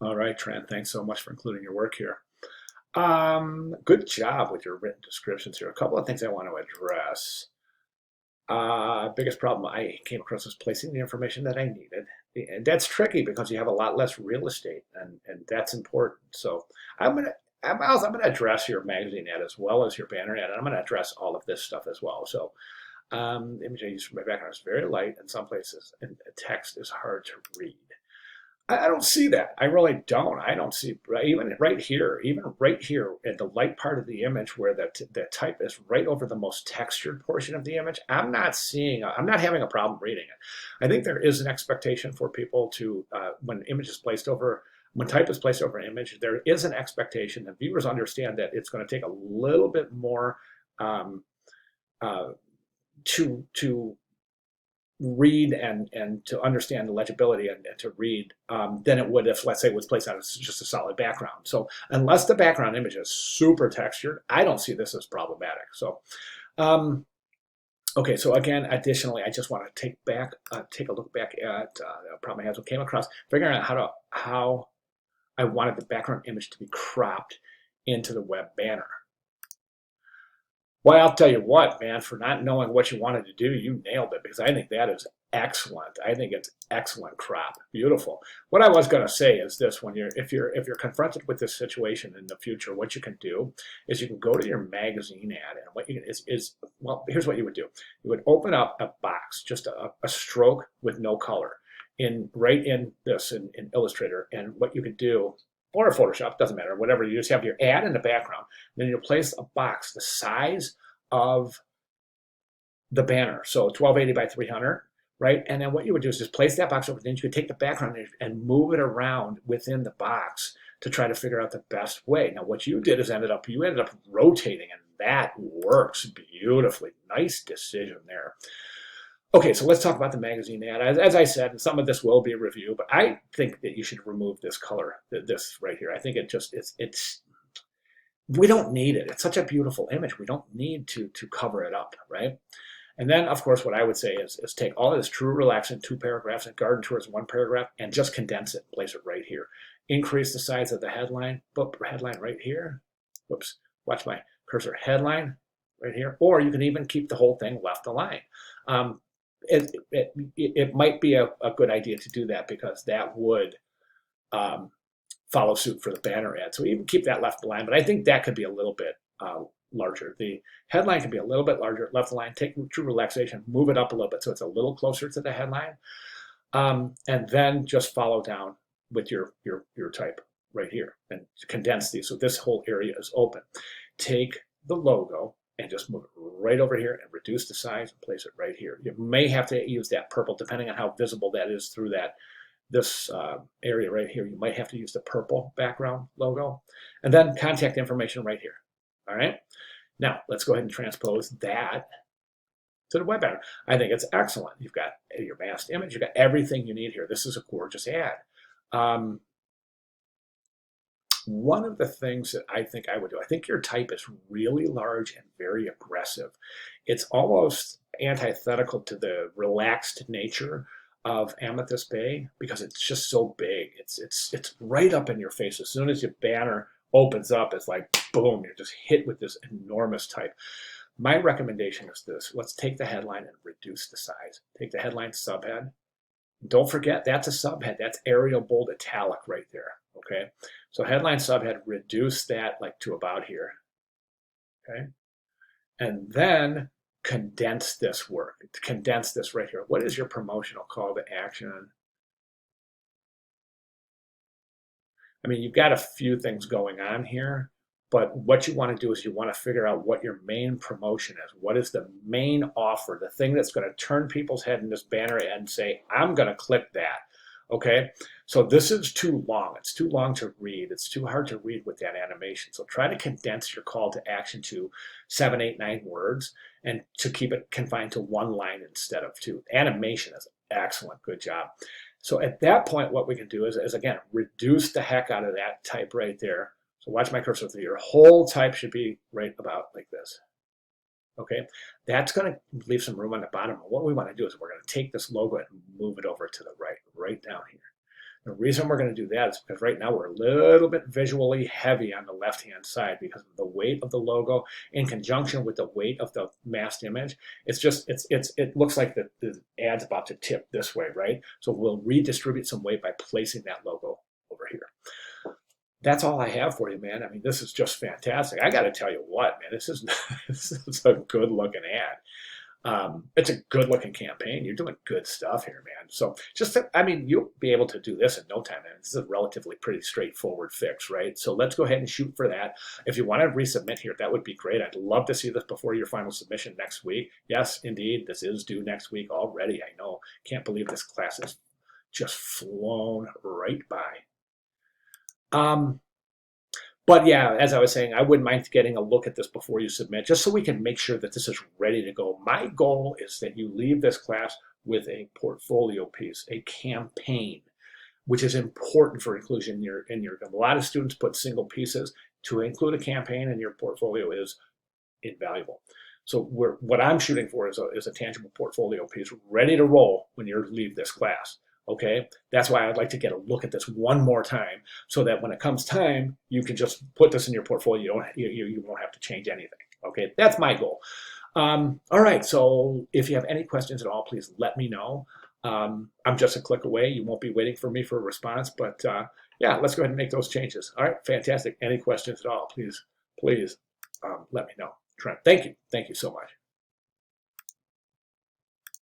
All right, Trent, thanks so much for including your work here. Good job with your written descriptions here. A couple of things I want to address. Biggest problem I came across was placing the information that I needed. And that's tricky because you have a lot less real estate, and that's important. So I'm gonna I'm gonna address your magazine ad as well as your banner ad, and I'm gonna address all of this stuff as well. So the image I use for my background is very light in some places, and text is hard to read. I don't see that. I really don't. I don't see even right here at the light part of the image where the type is right over the most textured portion of the image. I'm not having a problem reading it. I think there is an expectation for people to, when type is placed over an image, there is an expectation that viewers understand that it's going to take a little bit more um, uh, to read and to understand the legibility and to read than it would if, let's say, it was placed on just a solid background. So unless the background image is super textured, I don't see this as problematic. So, okay, so again, additionally, I just want to take a look back at a problem I had came across, figuring out how I wanted the background image to be cropped into the web banner. Well, I'll tell you what, man, for not knowing what you wanted to do, you nailed it because I think that is excellent. I think it's excellent crop. Beautiful. What I was going to say is this: if you're confronted with this situation in the future, what you can do is you can go to your magazine ad, and what you can is well, here's what you would do. You would open up a box, just a stroke with no color, in Illustrator, and what you could do, or Photoshop, doesn't matter, whatever. You just have your ad in the background. Then you'll place a box the size of the banner. So 1280 by 300, right? And then what you would do is just place that box over. Then you could take the background and move it around within the box to try to figure out the best way. Now, what you did is you ended up rotating, and that works beautifully. Nice decision there. Okay, so let's talk about the magazine ad. As I said, some of this will be a review, but I think that you should remove this color, this right here. I think it's we don't need it. It's such a beautiful image. We don't need to cover it up, right? And then, of course, what I would say is take all of this true relax in 2 paragraphs and garden tours in 1 paragraph and just condense it, place it right here. Increase the size of the headline, boop, headline right here. Whoops, watch my cursor, headline right here. Or you can even keep the whole thing left aligned. Um, it might be a good idea to do that because that would um, follow suit for the banner ad. So even keep that left aligned, but I think that could be a little bit larger. The headline can be a little bit larger, left aligned, take true relaxation, move it up a little bit so it's a little closer to the headline, and then just follow down with your type right here and condense these. So this whole area is open. Take the logo and just move it right over here and reduce the size and place it right here. You may have to use that purple depending on how visible that is through this area right here. You might have to use the purple background logo, and then contact information right here. All right. Now let's go ahead and transpose that to the web banner. I think it's excellent. You've got your masked image. You've got everything you need here. This is a gorgeous ad. One of the things that I think I would do, I think your type is really large and very aggressive. It's almost antithetical to the relaxed nature of Amethyst Bay because it's just so big. It's right up in your face. As soon as your banner opens up, it's like boom, you're just hit with this enormous type. My recommendation is this. Let's take the headline and reduce the size. Take the headline subhead. Don't forget, that's a subhead. That's Arial bold italic right there. Okay. So headline subhead, reduce that like to about here. Okay. And then condense this work. Condense this right here. What is your promotional call to action? I mean, you've got a few things going on here, but what you want to do is you want to figure out what your main promotion is. What is the main offer, the thing that's going to turn people's head in this banner and say, I'm going to click that. Okay, so this is too long. It's too long to read. It's too hard to read with that animation. So try to condense your call to action to 7, 8, 9 words and to keep it confined to one line instead of two. Animation is excellent. Good job. So at that point, what we can do is again, reduce the heck out of that type right there. So watch my cursor through. Your whole type should be right about like this. Okay, that's going to leave some room on the bottom. What we want to do is we're going to take this logo and move it over to the right down here. The reason we're going to do that is because right now we're a little bit visually heavy on the left-hand side because of the weight of the logo in conjunction with the weight of the masked image. It's just, it looks like the ad's about to tip this way, right? So we'll redistribute some weight by placing that logo over here. That's all I have for you, man. I mean, this is just fantastic. I got to tell you what, man, this is, this is a good looking ad. It's a good looking campaign. You're doing good stuff here, man. So just, I mean, you'll be able to do this in no time. Man. This is a relatively pretty straightforward fix, right? So let's go ahead and shoot for that. If you want to resubmit here, that would be great. I'd love to see this before your final submission next week. Yes, indeed, this is due next week already. I know. Can't believe this class has just flown right by. But yeah, as I was saying, I wouldn't mind getting a look at this before you submit, just so we can make sure that this is ready to go. My goal is that you leave this class with a portfolio piece, a campaign, which is important for inclusion in your. A lot of students put single pieces. To include a campaign in your portfolio is invaluable. So what I'm shooting for is a tangible portfolio piece ready to roll when you leave this class. Okay, that's why I'd like to get a look at this one more time, so that when it comes time, you can just put this in your portfolio. You won't have to change anything. Okay, that's my goal. All right, so if you have any questions at all, please let me know. I'm just a click away. You won't be waiting for me for a response, but yeah, let's go ahead and make those changes. All right, fantastic. Any questions at all, please let me know. Trent, thank you so much.